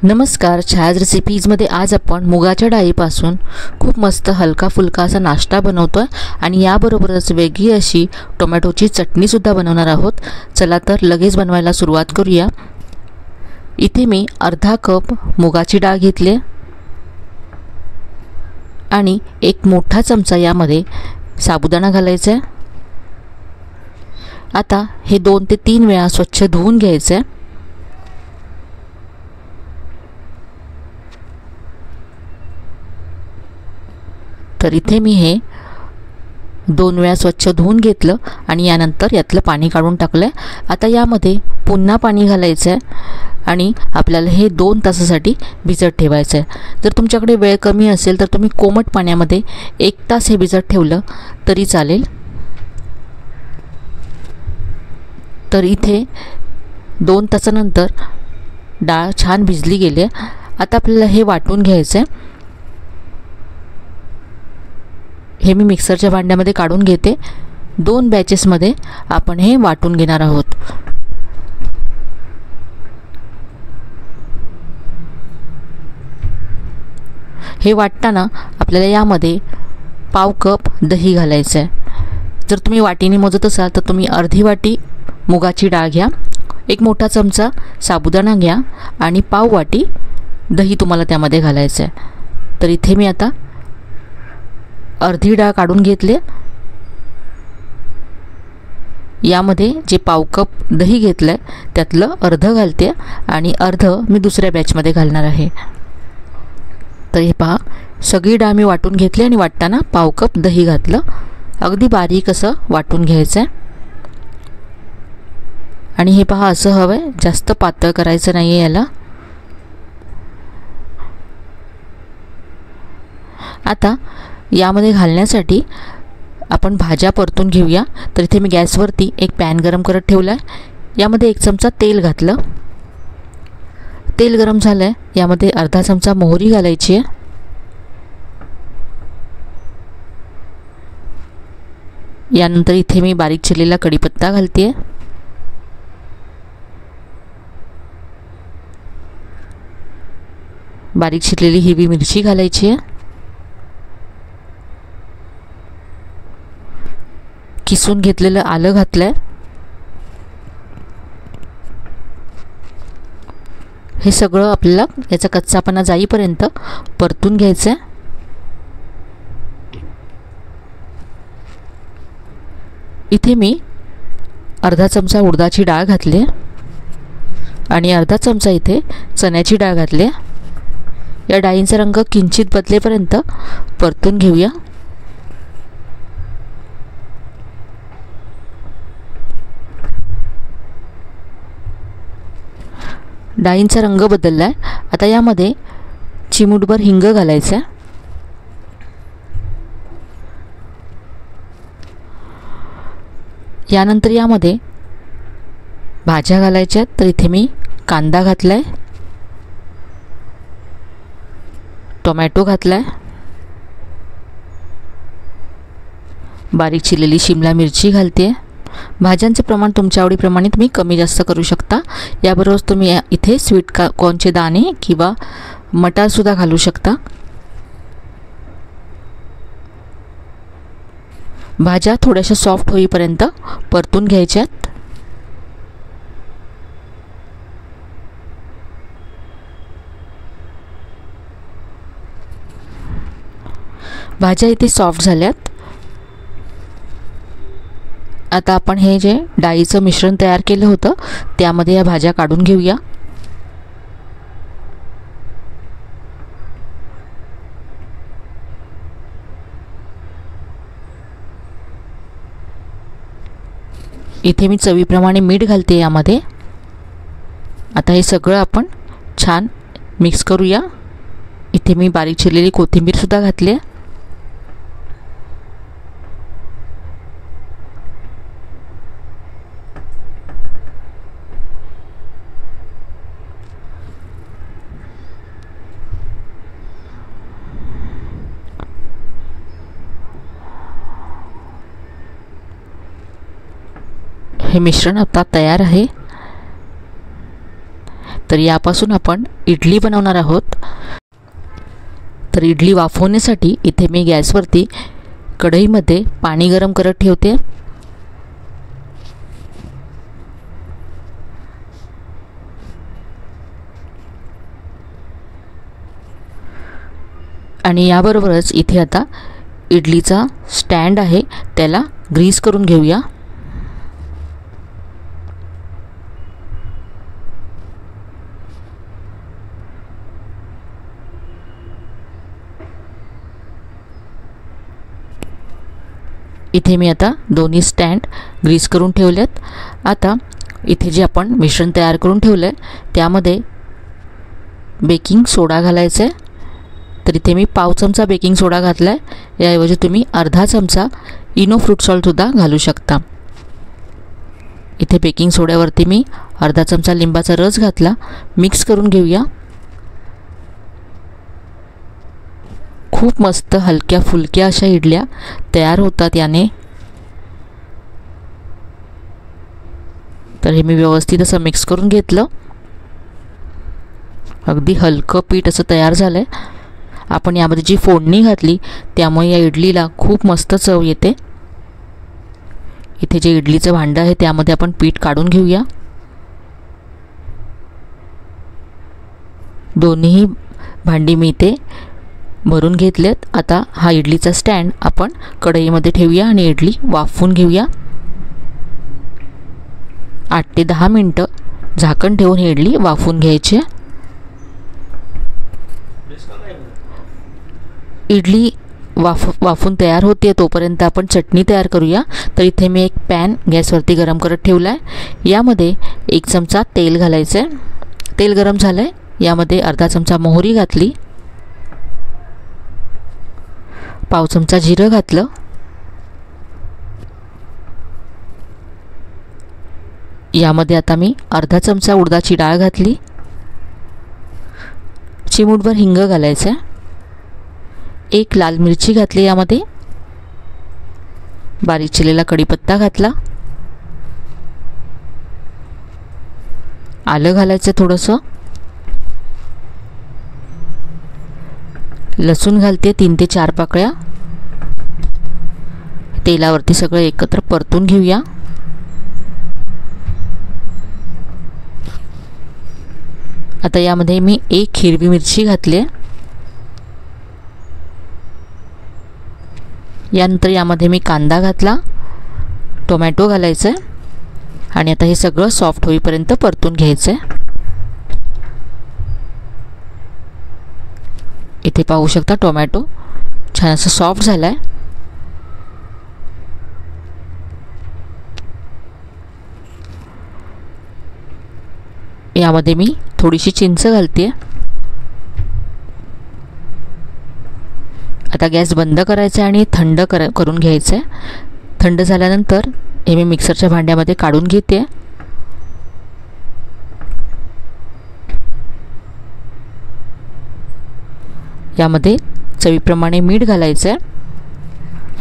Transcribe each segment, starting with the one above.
नमस्कार, छायाज रेसिपीजमध्ये आज आपण मुगाच्या डाळीपासून खूप मस्त हलका फुलका असा नाश्ता बनवतोय आणि याबरोबरच वेगळी अशी टोमॅटोची चटणीसुद्धा बनवणार आहोत। चला तर लगेच बनवायला सुरुवात करूया। इथे मी अर्धा कप मुगाची डाळ घेतली आणि एक मोठा चमचा यामध्ये साबुदाणा घालायचा आहे। आता हे 2 ते 3 वेळा स्वच्छ धुवून घ्यायचे आहे। तर इथे मी हे 2 वेळा स्वच्छ धुवून घेतलं आणि यानंतर यातलं पाणी काढून टाकलंय। आता यामध्ये पुन्हा पाणी घालायचं आहे आणि आपल्याला हे 2 तासासाठी भिजत ठेवायचं आहे। जर तुमच्याकडे वेळ कमी असेल तर तुम्ही कोमट पाण्यामध्ये 1 तास हे भिजत ठेवलं तरी चालेल। तर इथे 2 तासानंतर डाळ छान भिजली गेली आहे। आता आपल्याला हे वाटून घ्यायचं आहे। हे मी मिक्सरच्या भांड्यामध्ये काढून घेते। 2 बॅचेसमध्ये आपण हे वाटून घेणार आहोत। हे वाटताना आपल्याला यामध्ये पाव कप दही घालायचं आहे। जर तुम्ही वाटीने मोजत असाल तर तुम्ही अर्धी वाटी मुगाची डाळ घ्या, एक मोठा चमचा साबुदाणा घ्या आणि पाव वाटी दही तुम्हाला त्यामध्ये घालायचं आहे। तर इथे मी आता अर्धी डाळ काढून घेतली। यामध्ये जे पाव कप दही घेतलं आहे त्यातलं अर्ध घालते आणि अर्ध मी दुसऱ्या बॅचमध्ये घालणार आहे। तर हे पहा, सगळी डाळ मी वाटून घेतली आणि वाटताना पाव कप दही घातलं। अगदी बारीक असं वाटून घ्यायचं आहे आणि हे पहा असं हवं आहे, जास्त पातळ करायचं नाही आहे याला। आता यामध्ये घालण्यासाठी आपण भाज्या परतून घेऊया। तर इथे मी गॅसवरती एक पॅन गरम करत ठेवला आहे। यामध्ये 1 चमचा तेल घातलं। तेल गरम झालं आहे, यामध्ये अर्धा चमचा मोहरी घालायची आहे। यानंतर इथे मी बारीक चिरलेला कढीपत्ता घालते। बारीक चिरलेली हिरवी मिरची घालायची आहे। किसून घेतलेलं आलं घातलंय। हे सगळं आपल्याला याचा कच्चापणा जाईपर्यंत परतून घ्यायचं आहे। इथे मी अर्धा चमचा उडदाची डाळ घातली आणि अर्धा चमचा इथे चण्याची डाळ घातली। या डाळींचा रंग किंचित बदलेपर्यंत परतून घेऊया। डाळींचा रंग बदलला आहे। आता यामध्ये चिमूटभर हिंग घालायचं आहे। यानंतर यामध्ये भाज्या घालायच्या आहेत। तर इथे मी कांदा घातलाय, टोमॅटो घातलाय, बारीक चिरलेली शिमला मिरची घालते। भाज्यांचे प्रमाण तुमच्या आवडीप्रमाणे तुम्ही कमी जास्त करू शकता। याबरोबर तुम्ही इथे स्वीट कॉर्नचे दाणे किंवा मटार सुद्धा घालू शकता। भाज्या थोड्याशा सॉफ्ट होईपर्यंत परतून घ्यायच्यात। भाज्या इथे सॉफ्ट झाल्यात। आता आपण हे जे डाळीचं मिश्रण तयार केलं होतं त्यामध्ये या भाज्या काढून घेऊया। इथे मी चवीप्रमाणे मीठ घालते यामध्ये। आता हे सगळं आपण छान मिक्स करूया। इथे मी बारीक चिरलेली कोथिंबीर सुद्धा घातली आहे। हे मिश्रण आता तयार आहे। तर यापासून आपण इडली बनवणार आहोत। तर इडली वाफवण्यासाठी इथे मी गॅसवरती कढईमध्ये पाणी गरम करत ठेवते। आणि याबरोबरच इथे आता इडलीचा स्टँड आहे त्याला ग्रीस करून घेऊया। इथे मी आता दोन्ही स्टँड ग्रीस करून ठेवलेत। आता इथे जे आपण मिश्रण तयार करून ठेवले त्यामध्ये बेकिंग सोडा घालायचा आहे। तर इथे मी पाव चमचा बेकिंग सोडा घातला आहे, याऐवजी तुम्ही अर्धा चमचा इनो फ्रूट सॉल्टसुद्धा घालू शकता। इथे बेकिंग सोड्यावरती मी अर्धा चमचा लिंबाचा रस घातला, मिक्स करून घेऊया। खूप मस्त हलक्या फुलक्या अशा इडल्या तयार होतात याने। तर हे मी व्यवस्थित असं मिक्स करून घेतलं, अगदी हलकं पीठ असं तयार झालंय। आपण यामध्ये जी फोडणी घातली त्यामुळे या इडलीला खूप मस्त चव येते। इथे जे इडलीचं भांडं आहे त्यामध्ये आपण पीठ काढून घेऊया। दोन्ही भांडी मी इथे भरून घेतलेत। आता हा इडलीचा स्टँड आपण कढईमध्ये ठेवूया आणि इडली वाफवून घेऊया। 8 ते 10 मिनिटं झाकण ठेवून ही इडली वाफवून घ्यायची। इडली वाफून तयार होते तोपर्यंत आपण चटणी तयार करूया। तर इथे मी एक पॅन गॅसवरती गरम करत ठेवला आहे, यामध्ये 1 चमचा तेल घालायचं आहे। तेल गरम झालं आहे, यामध्ये अर्धा चमचा मोहरी घातली, पाव चमचा जिरं घातलं, यामध्ये आता मी अर्धा चमचा उडदाची डाळ घातली, चिमूटभर हिंग घालायचं आहे, 1 लाल मिरची घातली, यामध्ये बारीक चिरलेला कढीपत्ता घातला, आलं घालायचं थोडंसं, लसूण घालते 3 ते 4 पाकळ्या। तेलावरती सगळं एकत्र परतून घेऊया। आता यामध्ये मी 1 हिरवी मिरची घातली, यानंतर यामध्ये मी कांदा घातला, टोमॅटो घालायचा आहे आणि आता हे सगळं सॉफ्ट होईपर्यंत परतून घ्यायचं आहे। इथे पाहू शकता टोमॅटो छान असं सॉफ्ट झाला आहे। यामध्ये मी थोडीशी चिंच घालते। आता गॅस बंद करायचा आणि थंड करून घ्यायचं आहे। थंड झाल्यानंतर हे मी मिक्सरच्या भांड्यामध्ये काढून घेते। यामध्ये चवीप्रमाणे मीठ घालायचं आहे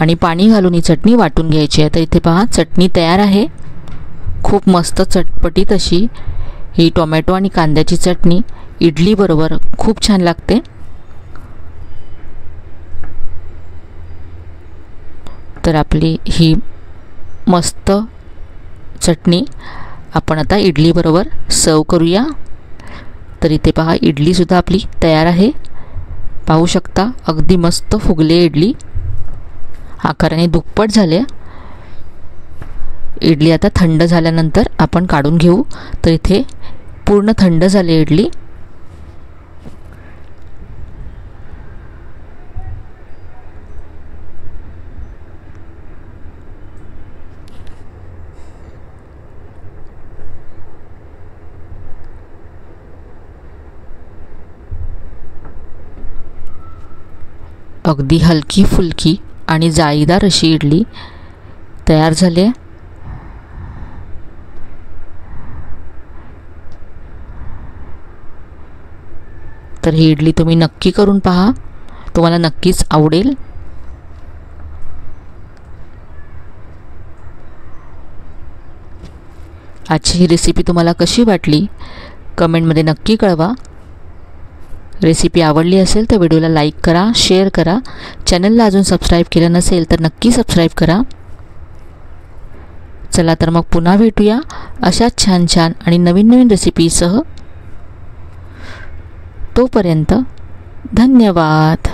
आणि पाणी घालून ही चटणी वाटून घ्यायची आहे। तर इथे पहा चटणी तयार आहे। खूप मस्त चटपटीत अशी ही टोमॅटो आणि कांद्याची चटणी इडली बरोबर खूप छान लागते। तर आपली ही मस्त चटणी आपण आता इडली बरोबर सर्व करूया। तर इथे पहा इडलीसुद्धा आपली तयार आहे। पाहू शकता अगदी मस्त फुगले इडली, आकाराने दुप्पट झाले। इडली आता थंड झाल्यानंतर आपण काढून घेऊ। तर इथे पूर्ण थंड झाली इडली। अगदी हलकी फुलकी आणि जाळीदार अशी इडली तयार झाली आहे। तर ही इडली तुम्ही नक्की करून पहा, तुम्हाला नक्कीच आवडेल। आजची ही रेसिपी तुम्हाला कशी वाटली कमेंटमध्ये नक्की कळवा. रेसिपी आवडली असेल तर व्हिडिओला लाईक करा, शेअर करा. चॅनलला अजून सबस्क्राईब केलं नसेल तर नक्की सबस्क्राईब करा. चला तर मग पुन्हा भेटूया अशाच छान छान आणि नवीन नवीन रेसिपीसह. तोपर्यंत धन्यवाद.